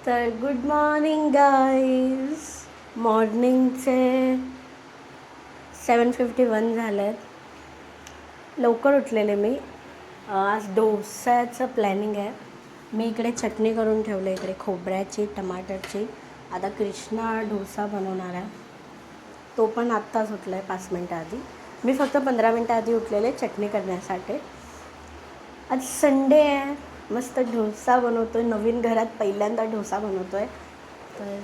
तर good morning guys. मॉर्निंगचे 7:51 झाले आहेत. लवकर उठलेले मी. आज डोसाचं प्लॅनिंग आहे. मी इकडे चटणी करून ठेवलं, इकडे खोबऱ्याची टमाटरची. आता कृष्णा डोसा बनवणार आहे. तो पण आत्ताच उठला आहे 5 मिनटं आधी. मी फक्त 15 मिनटं आधी उठलेले चटणी करण्यासाठी. आज संडे आहे, मस्त डोसा बनवतो आहे. नवीन घरात पहिल्यांदा डोसा बनवतो आहे. तर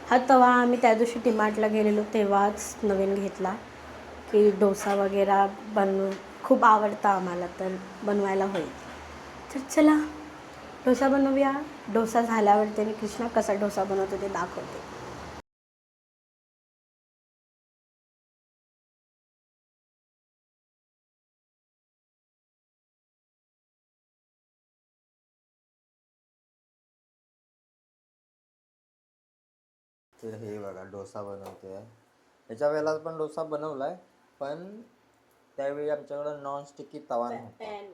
हा तवा आम्ही त्या दिवशी डी-मार्टला गेलेलो तेव्हाच नवीन घेतला की डोसा वगैरे खूप आवडतं आम्हाला, तर बनवायला होईल. तर चला डोसा बनवूया. डोसा झाल्यावर त्याने कृष्णा कसा डोसा बनवतो ते दाखवते. तर हे बघा डोसा बनवते आहे. याच्या वेळेला पण डोसा बनवला आहे, पण त्यावेळी आमच्याकडं नॉनस्टिकी तवा नव्हता. पॅन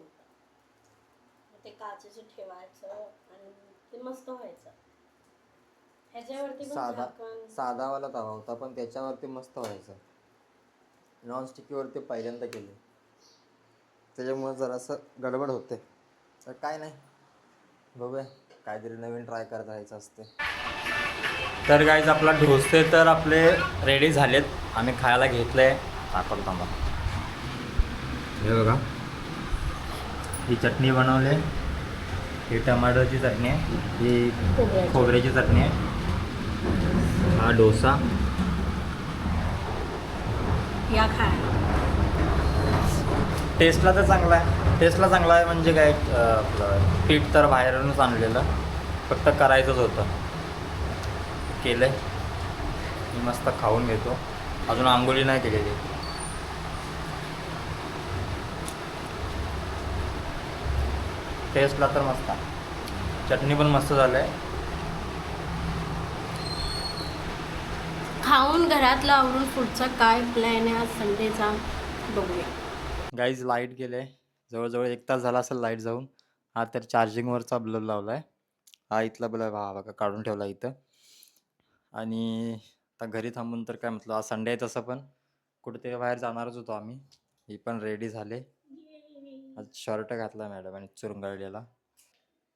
ते काचेचं ठेवायचं आणि ते मस्त व्हायचं. ह्याच्यावरती साधावाला तवा होता, पण त्याच्यावरती मस्त व्हायचं. नॉनस्टिकीवरती पहिल्यांदा केले, त्याच्यामुळे जरासं गडबड होते. तर काय नाही, बघूया, काहीतरी नवीन ट्राय करत राहायचं असते. तर गाईज आपला डोसे तर आपले रेडी झालेत. आम्ही खायला घेतलं आहे. दाखवतो थांबा. हे बघा, ही चटणी बनवली, ही टमाटरची चटणी आहे, ही खोबऱ्याची चटणी आहे, हा डोसा. या खाय. टेस्टला तर चांगला आहे. टेस्टला चांगला आहे म्हणजे काय, आपलं पीठ तर बाहेरूनच आणलेलं, फक्त करायचंच होतं. केलं आहे. मी मस्त खाऊन घेतो. अजून आंघोळी नाही केलेली. टेस्टला तर मस्त आहे. चटणी पण मस्त झालं आहे. खाऊन घरातलं आवरून पुढचा काय प्लॅन आहे आज संडेचा बघूया. गाईज लाईट गेले, जवळजवळ 1 तास झाला असेल लाईट जाऊन. हा तर चार्जिंगवरचा बल्ब लावला आहे. हा इथला बल्ब, हा बघा काढून ठेवला इथं. आणि आता घरी थांबून तर काय म्हटलं, आज संडे आहे, तसं पण कुठेतरी बाहेर जाणारच होतो आम्ही. ही पण रेडी झाले. आज शर्ट घातला मॅडम आणि चुरंगळलेला.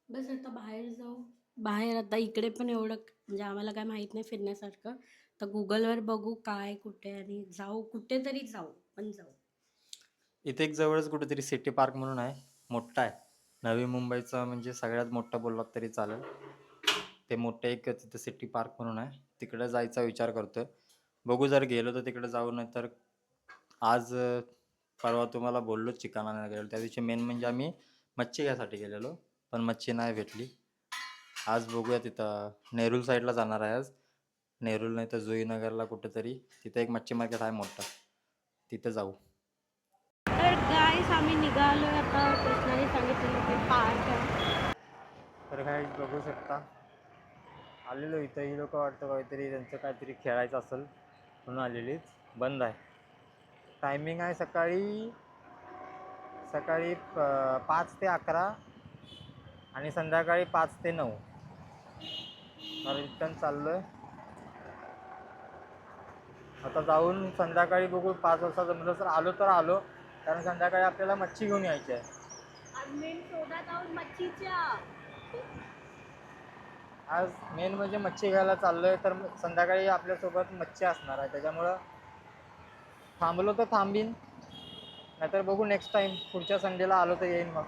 बस आता बाहेर जाऊ. बाहेर आता इकडे पण एवढं म्हणजे आम्हाला काय माहीत नाही फिरण्यासारखं. तर गुगलवर बघू काय कुठे आणि जाऊ, कुठेतरी जाऊ, पण जाऊ. इथे एक जवळच कुठेतरी सिटी पार्क म्हणून आहे, मोठा आहे. नवी मुंबईचा म्हणजे सगळ्यात मोठा बोललात तरी चालेल. ते मोठं एक तिथं सिटी पार्क म्हणून आहे, तिकडे जायचा विचार करतोय. बघू, जर गेलो तर तिकडे जाऊ, नाही तर आज परवा तुम्हाला बोललो चिकन आणायला गेलो, त्या दिवशी मेन म्हणजे आम्ही मच्छी घ्यायसाठी गेलेलो, पण मच्छी नाही भेटली. आज बघूया, तिथं नेरूल साईडला जाणार आहे आज. नेरूल नाही तर जुईनगरला कुठेतरी, तिथं एक मच्छी मार्केट आहे मोठं, तिथं जाऊ. तर गाईस आम्ही निघालो आता. कृष्णाने सांगितलेलं ते पार्क आहे. तर काय बघू शकता, आलेलो इथं. ही लोक वाटतं काहीतरी त्यांचं काहीतरी खेळायचं असेल म्हणून आलेलीच. बंद आहे. टायमिंग आहे सकाळी 5 ते 11 आणि संध्याकाळी 5 ते 9. तर रिटर्न चाललो आहे आता. जाऊन संध्याकाळी बघू, 5 वाजता जमलं तर आलो तर आलो, कारण संध्याकाळी आपल्याला मच्छी घेऊन यायची आहे. आज मेन म्हणजे मच्छी घ्यायला चाललो आहे, तर संध्याकाळी आपल्यासोबत मच्छी असणार आहे, त्याच्यामुळं थांबलो तर थांबीन, नाहीतर बघू नेक्स्ट टाइम, पुढच्या संडेला आलो तर येईन मग.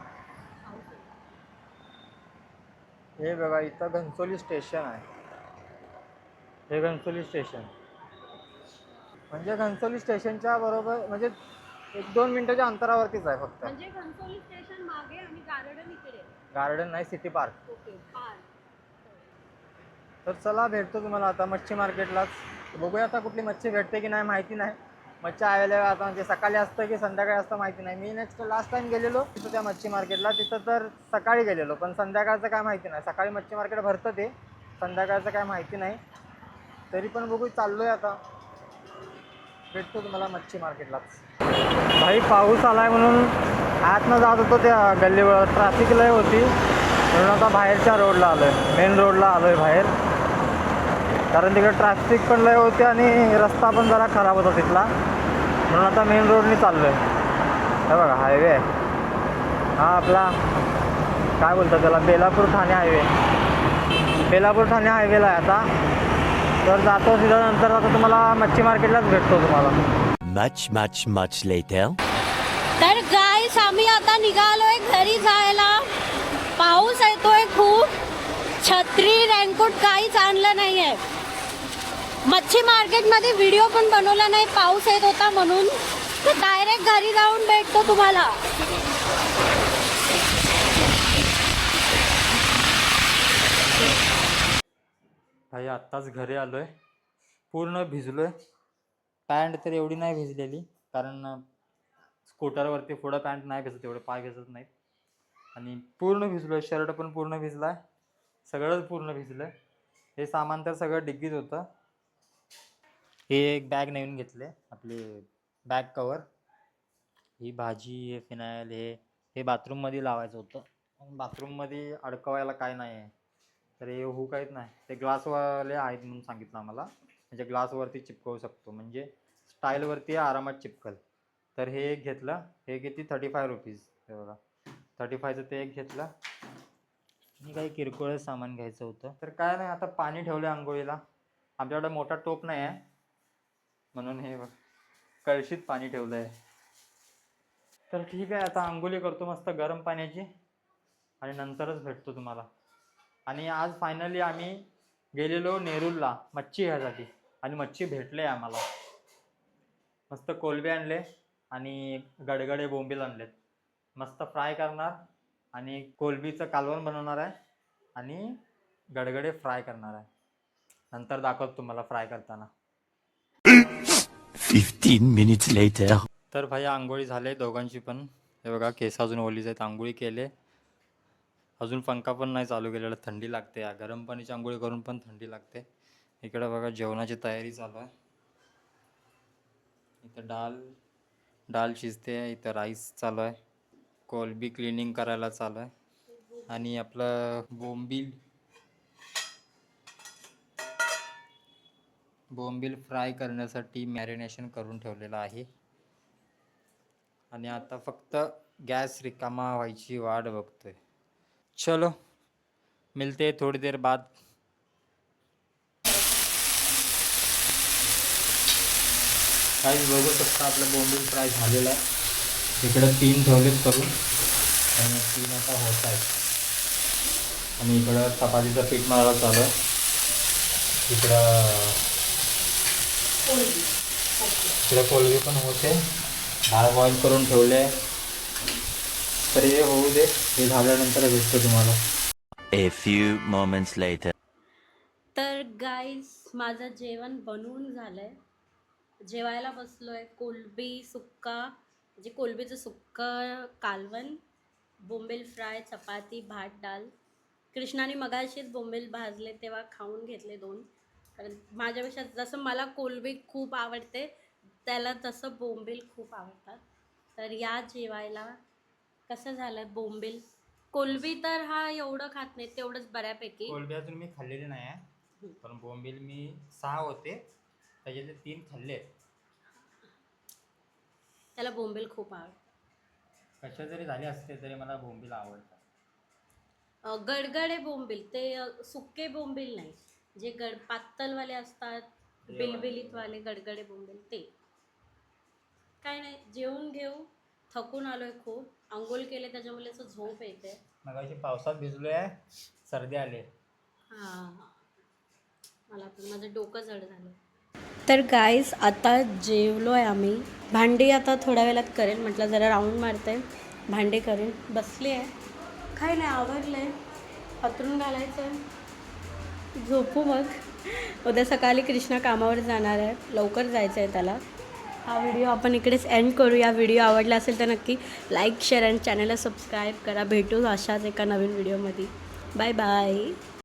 हे बघा, इथं घनसोली स्टेशन आहे. हे घनसोली स्टेशन म्हणजे घनसोली स्टेशनच्या बरोबर, म्हणजे 1-2 मिनिटाच्या अंतरावरतीच आहे फक्त. म्हणजे घनसोली स्टेशन मागे आणि गार्डन इकडे. गार्डन नाही, सिटी पार्क. Okay, park. तर चला, भेटतो तुम्हाला आता मच्छी मार्केटलाच. बघूया आता कुठली मच्छी भेटते की नाही माहिती नाही. मच्छी अवेलेबल आता म्हणजे सकाळी असतं की संध्याकाळी असतं माहिती नाही. मी लास्ट टाइम गेलेलो तिथं त्या मच्छी मार्केटला, तिथं तर सकाळी गेलेलो, पण संध्याकाळचं काय माहिती नाही. सकाळी मच्छी मार्केट भरतं ते, संध्याकाळचं काय माहिती नाही. तरी पण बघू, चाललो आहे आता. भेटतो तुम्हाला मच्छी मार्केटलाच. भाई पाऊस आलाय म्हणून आतनं जात होतो त्या गल्लीवर, ट्रॅफिक लय होती, म्हणून आता बाहेरच्या रोडला आलो आहे, मेन रोडला आलो आहे बाहेर, कारण तिकडे ट्रॅफिक पण लय होते आणि रस्ता पण जरा खराब होता तिथला, म्हणून आता मेन रोडनी चाललो आहे. हे बघा हायवे आहे हा आपला, काय बोलतात त्याला, बेलापूर ठाणे हायवे. बेलापूर ठाणे हायवेला आहे आता. तर जातो सीधा, नंतर आता तुम्हाला मच्छी मार्केटलाच भेटतो तुम्हाला. Much later. तर गाईस आम्ही आता निघालोय घरी जायला. पाऊस येतोय खूप, छत्री रेनकोट काहीच आणलं नाहीये. मच्छी मार्केटमध्ये व्हिडिओ पण बनवला नाही, पाऊस येत होता म्हणून. तर डायरेक्ट घरी जाऊन भेटतो तुम्हाला. भाई आत्ताच घरी आलोय, पूर्ण भिजलोय. पॅन्ट तर एवढी नाही भिजलेली, कारण स्कूटरवरती पुढं पॅन्ट नाही भिजत, एवढे पाय भिजत नाहीत. आणि पूर्ण भिजलोय, शर्ट पण पूर्ण भिजलाय, सगळंच पूर्ण भिजलंय. हे सामान तर सगळं डिग्गीत होतं. हे एक बॅग नवीन घेतले, आपले बॅग कवर. ही भाजी, हे फिनायल, हे बाथरूममध्ये लावायचं होतं. बाथरूममध्ये अडकवायला काय नाही आहे, तर हे हुक आहेत नाही, ते ग्लासवाले आहेत म्हणून सांगितलं आम्हाला. म्हणजे ग्लासवरती चिपकवू शकतो, म्हणजे स्टाईलवरती आरामात चिपकल. तर हे एक घेतलं, हे किती 35 रुपीज. हे बघा 35चं ते एक घेतलं. आणि काही किरकोळ सामान घ्यायचं होतं. तर काय नाही, आता पाणी ठेवलं आंघोळीला. आमच्याकडे मोठा टोप नाही आहे, म्हणून हे बघ कळशीत पाणी ठेवलं आहे. तर ठीक आहे, आता आंघोळी करतो मस्त गरम पाण्याची, आणि नंतरच भेटतो तुम्हाला. आणि आज फायनली आम्ही गेलेलो नेरूलला मच्छी घ्यायसाठी, आणि मच्छी भेटले आम्हाला. मस्त कोलबे आणले आणि गडगडे बोंबील आणलेत. मस्त फ्राय करणार, आणि कोलबीचं कालवण बनवणार आहे, आणि गडगडे फ्राय करणार आहे. नंतर दाखवतो तुम्हाला फ्राय करताना. 15 minutes later. तर भाई आंघोळी झाले दोघांची पण. हे बघा केस अजून ओलीच आहेत, आंघोळी केले. अजून पंखा पण नाही चालू केलेला, थंडी लागते. गरम पाण्याची आंघोळी करून पण थंडी लागते. इकडे बघा जेवणाची तयारी चालू आहे. इथं डाळ शिजते, इथं राईस चालू आहे, कोलबी क्लिनिंग करायला चालू आहे, आणि आपलं बोंबील फ्राय करण्यासाठी मॅरिनेशन करून ठेवलेलं आहे. आणि आता फक्त गॅस रिकामा व्हायची वाट बघतोय. चलो मिलते थोड़ी देर बाद. काही बघू शकता आपलं बोंबील फ्राय झालेलं आहे. इकडं 3 ठेवलेत करून, आणि 3 आता होत आहेत. आणि इकडं चपातीचं पीठ मळायला चालू आहे. इकडं कोलबी पण होते, डाळ बॉईल करून ठेवले. तर हे होऊ दे, हे झाल्यानंतर भेटतो तुम्हाला. A few moments later. तर गाईस माझं जेवण बनवून झालंय, जेवायला बसलोय. कोलबी सुक्का, म्हणजे कोलबीचं सुक्का कालवण, बोंबील फ्राय, चपाती, भात, डाळ. कृष्णाने मगाशीच बोंबील भाजले तेव्हा खाऊन घेतले 2. कारण माझ्यापेक्षा जसं मला कोलबी खूप आवडते, त्याला तसं बोंबील खूप आवडतात. तर या जेवायला कसं झालं बोंबील. कोलबी तर हा एवढं खात नाही, तेवढंच बऱ्यापैकी. कोलबी अजून मी खाल्लेली नाही आहे, पण बोंबील मी 6 होते, त्याच्यातले 3 खाल्ले. त्याला बोंबील खूप आवडतं. कशा जरी झाले असते तरी मला बोंबील आवडतात. गडगडे बोंबील, ते सुके बोंबील नाही, जे पातलवाले असतात, बिलबिलीतवाले गडगडे बोंबील ते. काय नाही, जेवून घेऊ. थकून आलोय खूप, आंघोळ केले त्याच्यामुळे असं झोप येते. मगाशी पावसात भिजलोय, सर्दी आली. हां, मला पण माझं डोकं जड झालं. तर गाईस आता जेवलो आहे आम्ही. भांडी आता थोड्या वेळात करेन, म्हटलं जरा राऊंड मारते, भांडे करेन. बसली आहे, काय नाही आवरलं आहे, पत्रून घालायचं आहे, झोपू मग. उद्या सकाळी कृष्णा कामावर जाणार आहे, लवकर जायचं आहे त्याला. हा व्हिडिओ आपण इकडेच एंड करू. या व्हिडिओ आवडला असेल तर नक्की लाईक, शेअर आणि चॅनलला सबस्क्राईब करा. भेटू अशाच एका नवीन व्हिडिओमध्ये. Bye bye.